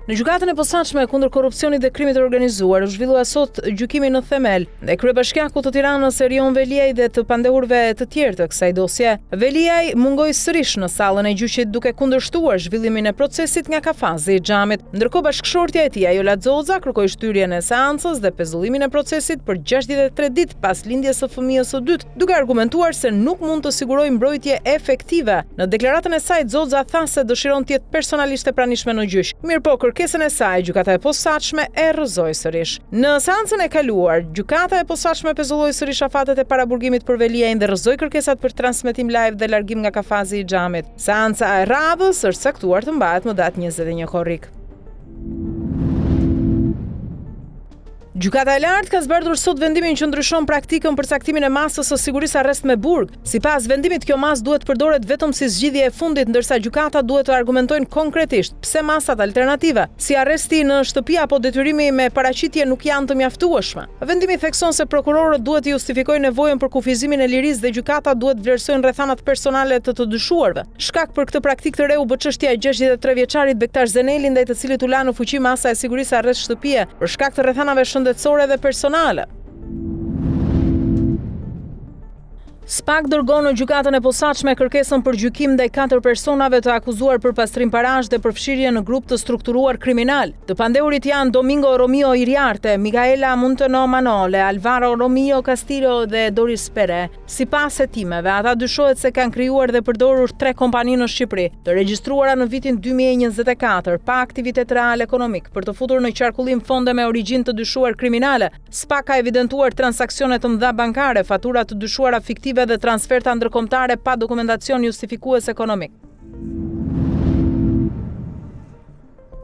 Në gjykatën e posaçme kundër korrupsionit dhe krimit të organizuar u zhvillua sot gjykimi në themel ndaj kryebashkiakut të Tiranës Erion Veliaj dhe të pandehurve të tjerë të kësaj dosje. Veliaj mungoi sërish në sallën e gjyqit duke kundërshtuar zhvillimin e procesit nga kafazi i xhamit. Ndërkohë bashkëshortja e tij Ajola Xoza kërkoi shtyrjen e seancës dhe pezullimin e procesit për 63 ditë pas lindjes së fëmijës së dytë, duke argumentuar se nuk mund të sigurojë mbrojtje efektive. Në deklaratën e saj Xoza tha se dëshiron të jetë personalisht e pranishme në gjyq. Mirpo kërkesën e saj gjykata e posaçme e rrëzoi sërish. Në seancën e kaluar, gjykata e posaçme pezulloi sërish afatet e paraburgimit për Veliajin dhe rrëzoi kërkesat për transmetim live dhe largim nga kafazi i xhamit. Seanca e radhës është caktuar të mbahet më datë 21 korrik. Gjykata e lartë ka zbardhur sot vendimin që ndryshon praktikën për caktimin e masës së sigurisë arrest me burg. Sipas vendimit, kjo masë duhet përdoret vetëm si zgjidhje e fundit, ndërsa gjykata duhet të argumentojnë konkretisht pse masat alternative, si arresti në shtëpi apo detyrimi me paraqitje nuk janë të mjaftueshme. Vendimi thekson se prokurorët duhet të justifikojnë nevojën për kufizimin e lirisë dhe gjykata duhet vlerësojnë rrethanat personale të dyshuarve. Shkak për këtë praktikë të re u bë çështja e 63 vjeçarit Bektash Zeneli, ndaj të cilit u la në fuqi masa e sigurisë arrest shtëpie për shkak të rrethanave shëndetësore dhe personale. SPAK dërgon në gjykatën e posaçme kërkesën për gjykim ndaj 4 personave të akuzuar për pastrim parash dhe përfshirje në grup të strukturuar kriminal. Të pandehurit janë Domingo Romeo Iriarte, Micaela Muntono Manole, Alvaro Romeo Castillo dhe Doris Pere. Sipas hetimeve, ata dyshohet se kanë krijuar dhe përdorur 3 kompani në Shqipëri, të regjistruara në vitin 2024 pa aktivitet real ekonomik për të futur në qarkullim fonde me origjinë të dyshuar kriminale. SPAK ka evidentuar transaksione të mëdha bankare, fatura të dyshuara fiktive dhe transferta ndërkombëtare pa dokumentacion justifikues ekonomik.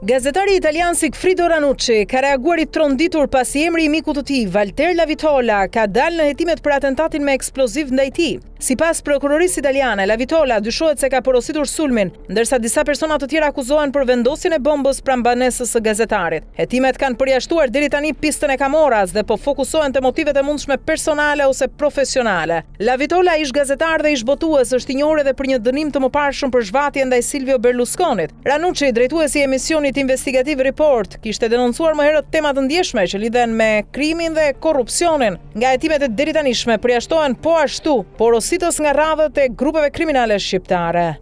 Gazetari italian Sigfrido Ranucci ka reaguar i tronditur pasi emri i mikut të tij, Walter Lavitola, ka dalë në hetimet për atentatin me eksploziv ndaj tij. Sipas prokurorisë italiane, Lavitola dyshohet se ka porositur sulmin, ndërsa disa persona të tjerë akuzohen për vendosjen e bombës pranë banesës së gazetarit. Hetimet kanë përjashtuar deri tani pistën e Camoras dhe po fokusohen te motivet e mundshme personale ose profesionale. Lavitola, ish gazetar dhe ish botues, është i njohur edhe për një dënim të mëparshëm për zhvatje ndaj Silvio Berlusconit. Ranucci, drejtuesi i emisionit investigativ Report, kishte denoncuar më herët tema të ndjeshme që lidhen me krimin dhe korrupsionin. Nga hetimet e deritanishme përjashtohen po ashtu porositës nga radhët e grupeve kriminale shqiptare.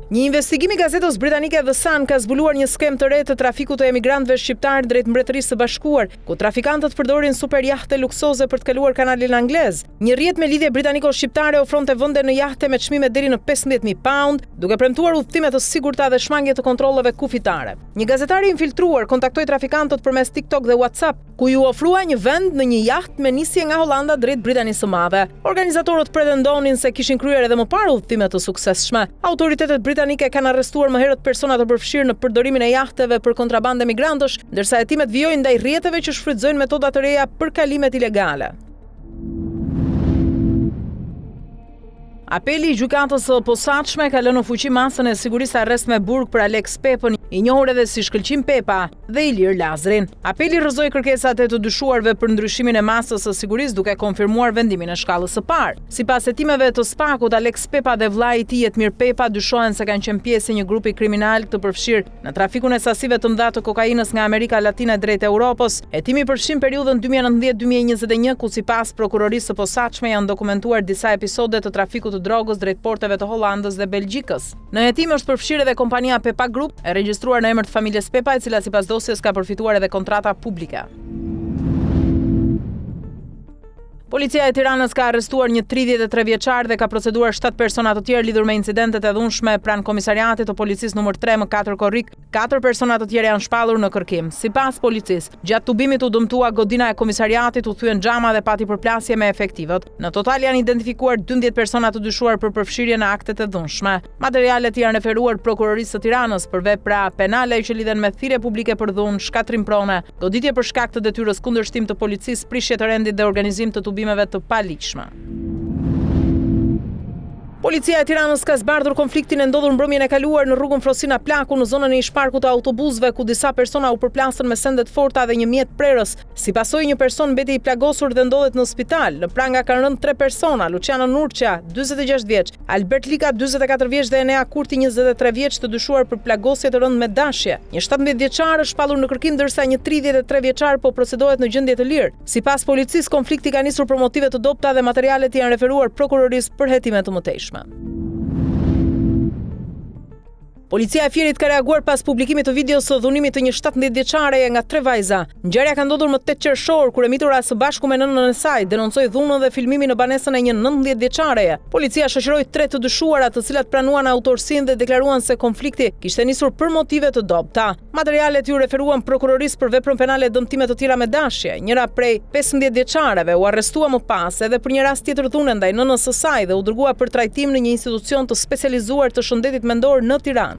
Një investigim i gazetës britanike The Sun ka zbuluar një skem të re të trafikut të emigrantëve shqiptar drejt Mbretërisë së Bashkuar, ku trafikantët përdorin super jahte luksoze për të kaluar kanalin anglez. Një rrjet me lidhje britaniko-shqiptare ofronte vende në jahte me çmime deri në 15.000 pound, duke premtuar udhëtime të sigurta dhe shmangje të kontrolleve kufitare. Një gazetar i infiltruar kontaktoi trafikantët përmes TikTok dhe WhatsApp, ku ju ofrua një vend në një jahtë me nisje nga Hollanda drejt Britanisë së Madhe. Organizatorët pretendonin se kishin kryer edhe më parë udhëtime të suksesshme. Autoritetet britanike kanë arrestuar më herët persona të përfshirë në përdorimin e jahteve për kontrabandë migrantësh, ndërsa hetimet vijojnë ndaj rrjeteve që shfrytëzojnë metoda të reja për kalimet ilegale. Apeli i gjykatës së posaçme ka lënë në fuqi masën e sigurisë arrest me burg për Alex Pepën, i njohur edhe si Shkëlqim Pepa, dhe Ilir Lazrin. Apeli rrëzoi kërkesat e të dyshuarve për ndryshimin e masës së sigurisë duke konfirmuar vendimin e shkallës së parë. Sipas hetimeve të SPAK-ut, Alex Pepa dhe vllai i tij Jetmir Pepa dyshohen se kanë qenë pjesë e një grupi kriminal të përfshirë në trafikun e sasive të mëdha të kokainës nga Amerika Latine drejt Europës. Hetimi përfshin periudhën 2019-2021, ku sipas prokurorisë së posaçme janë dokumentuar disa episode të trafikut të drogës drejt porteve të Hollandës dhe Belgjikës. Në hetim është përfshirë edhe kompania Pepa Group, e regjistruar në emër të familjes Pepa, e cila sipas dosjes ka përfituar edhe kontrata publike. Policia e Tiranës ka arrestuar një 33 vjeçar dhe ka proceduar 7 persona të tjerë lidhur me incidentet e dhunshme pranë komisariatit të policisë numër 3 më 4 korrik. 4 persona të tjerë janë shpallur në kërkim. Sipas policisë, gjatë tubimit u dëmtua godina e komisariatit, u thyen xhama dhe pati përplasje me efektivët. Në total janë identifikuar 12 persona të dyshuar për përfshirje në aktet e dhunshme. Materialet janë referuar prokurorisë së Tiranës për vepra penale që lidhen me thirrje publike për dhunë, shkatrim prone, goditje për shkak të detyrës kundërshtim të policisë, prishje të rendit dhe organizim të tubimeve të paligjshme. Policia e Tiranës ka zbardhur konfliktin e ndodhur mbrëmjen e kaluar në rrugën Frosina Plaku në zonën e ish-parkut të autobusëve ku disa persona u përplasën me sende të forta dhe një mjet prerës. Si pasojë një person mbeti i plagosur dhe ndodhet në spital. Në pranga kanë rënë 3 persona: Luciano Nurqa, 46 vjeç, Albert Lika, 44 vjeç dhe Enea Kurti, 23 vjeç, të dyshuar për plagosje të rënd me dashje. Një 17 vjeçar është shpallur në kërkim ndërsa një 33 vjeçar po procedohet në gjendje të lirë. Sipas policisë, konflikti ka nisur për motive të dobta dhe materialet janë referuar prokurorisë për hetime të mëtejshme. Policia e Fierit ka reaguar pas publikimit të videos së dhunimit të një 17 vjeçare nga 3 vajza. Ngjarja ka ndodhur më 8 qershor kur e mitura së bashku me nënën e saj denoncoi dhunën dhe filmimin në banesën e një 19 vjeçareje. Policia shoqëroi 3 të dyshuara, të cilat pranuan autorsinë dhe deklaruan se konflikti kishte nisur për motive të dobta. Materialet ju referuan prokurorisë për veprën penale dëmtime të tjera me dashje. Njëra prej 15 vjeçareve u arrestua më pas edhe për një rast tjetër dhune ndaj nënës së saj dhe u dërguar për trajtim në një institucion të specializuar të shëndetit mendor në Tiranë.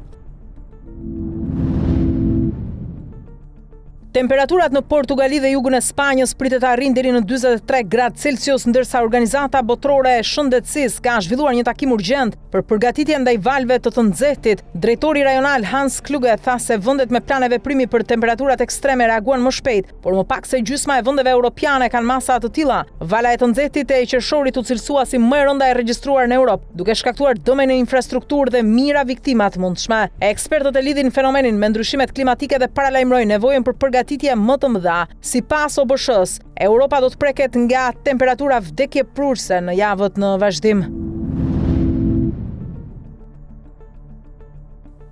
Temperaturat në Portugali dhe jugën e Spanjës pritet të arrijnë deri në 43 gradë Celsius, ndërsa Organizata Botërore e Shëndetësisë ka zhvilluar një takim urgjent për përgatitje ndaj valve të nxehtit. Drejtori rajonal Hans Kluge tha se vendet me plane veprimi për temperaturat ekstreme reaguan më shpejt, por më pak se gjysma e vendeve europiane kanë masa të tilla. Vala e të nxehtit e qershorit u cilësua si më e rënda e regjistruar në Europë, duke shkaktuar dëme në infrastrukturë dhe mijëra viktima të mundshme. Ekspertët e lidhin fenomenin me ndryshimet klimatike dhe paralajmërojnë nevojën për përgatitje më të mëdha. Sipas OBSH-s, Europa do të preket nga temperatura vdekjeprurse në javët në vazhdim.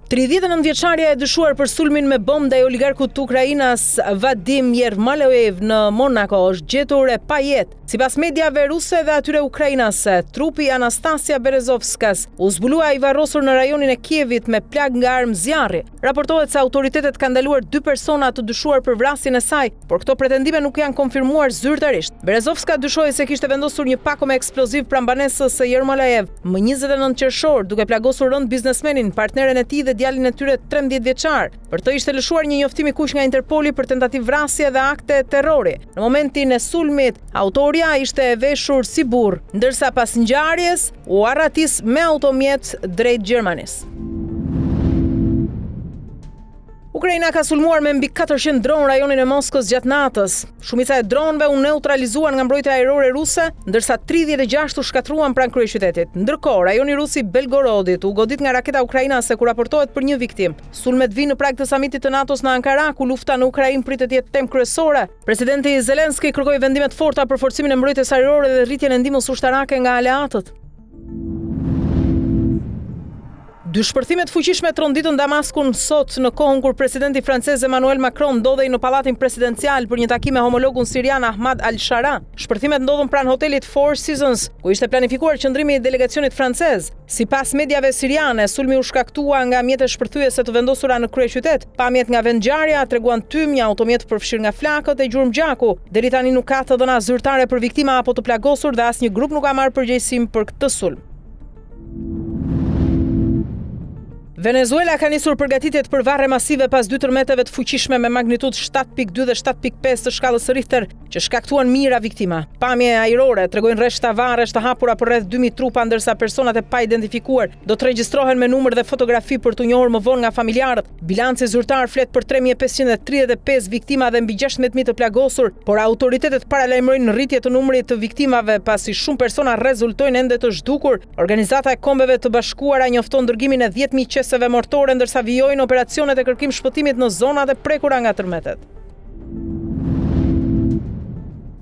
39 vjeçaria e dyshuar për sulmin me bombë ndaj oligarkut të Ukrainas Vadim Yermolaev në Monaco është gjetur e pa jetë. Sipas mediave ruse dhe atyre ukrainase, trupi Anastasia Berezovskas u zbulua i varrosur në rajonin e Kievit me plag nga armë zjarri. Raportohet se autoritetet kanë ndaluar 2 persona të dyshuar për vrasjen e saj, por këto pretendime nuk janë konfirmuar zyrtarisht. Berezovska dyshoi se kishte vendosur një pako me eksploziv pranë banesës së Yermolaev më 29 qershor, duke plagosur rënd biznesmenin, partneren e tij dhe djalin e tyre 13 vjeçar. Për të ishte lëshuar një njoftim i kuq nga Interpoli për tentativë vrasje dhe akte terrori. Në momentin e sulmit, autoria ishte e veshur si burr, ndërsa pas ngjarjes u arratis me automjet drejt Gjermanisë. Ukraina ka sulmuar me mbi 400 dronë rajonin e Moskës gjatë natës. Shumica e dronëve u neutralizuan nga mbrojtja ajrore ruse, ndërsa 36 u shkatruan pranë kryeqytetit. Ndërkohë, rajoni rus i Belgorodit u godit nga raketa ukrainase ku raportohet për një viktim. Sulmet vinë në prag të samitit të NATO-s në Ankara, ku lufta në Ukrainë pritet të jetë temë kryesore. Presidenti Zelenski kërkoi vendime të forta për forcimin e mbrojtjes ajrore dhe rritjen e ndihmës ushtarake nga aleatët. 2 shpërthimet fuqishme tronditën Damaskun sot në kohën kur presidenti francez Emmanuel Macron ndodhej në pallatin presidencial për një takim me homologun sirian Ahmad al-Shara. Shpërthimet ndodhen pranë hotelit Four Seasons, ku ishte planifikuar qëndrimi i delegacionit francez. Sipas mediave siriane, sulmi u shkaktua nga mjete shpërthyese të vendosura në kryeqytet. Pamjet nga vendngjarja treguan tymë, një automjet përfshirë nga flakët e gjurmëgjaku. Deri tani nuk ka të dhëna zyrtare për viktima apo të plagosur dhe asnjë grup nuk ka marrë përgjegjësim për këtë sulm. Venezuela ka nisur përgatitjet për varre masive pas 2 tërmeteve të fuqishme me magnitudë 7.2 dhe 7.5 të shkallës Richter, që shkaktuan mijëra viktima. Pamje ajrore tregojnë rreshta varresh të hapura për rreth 2000 trupa, ndërsa personat e pa identifikuar do të regjistrohen me numër dhe fotografi për të njohur më vonë nga familjarët. Bilanci zyrtar flet për 3535 viktima dhe mbi 16000 të plagosur, por autoritetet paralajmërojnë rritje të numrit të viktimave pasi shumë persona rezultojnë ende të zhdukur. Organizata e Kombeve të Bashkuara njofton dërgimin e 10.000 qeseve mortore, ndërsa vijojnë operacionet e kërkim shpëtimit në zonat e prekura nga tërmetet.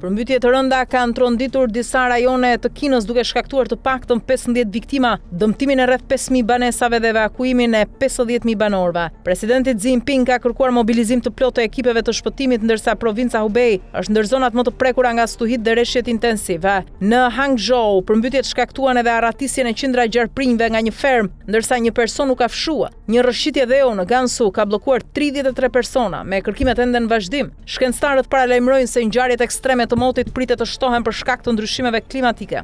Përmbytje të rënda kanë tronditur disa rajone të Kinës duke shkaktuar të paktën 15 viktima, dëmtimin e rreth 5000 banesave dhe evakuimin e 50000 banorëve. Presidenti Xi Jinping ka kërkuar mobilizim të plotë të ekipeve të shpëtimit, ndërsa provinca Hubei është ndër zonat më të prekura nga stuhit dhe rreshjet intensive. Në Hangzhou, përmbytjet shkaktuan edhe arratisjen e qindra gjarprinjve nga një ferm, ndërsa një person u ka fshua. Një rrëshqitje dheu në Gansu ka bllokuar 33 persona, me kërkimet ende në vazhdim. Shkencëtarët paralajmërojnë se ngjarjet ekstreme të motit pritet të shtohen për shkak të ndryshimeve klimatike.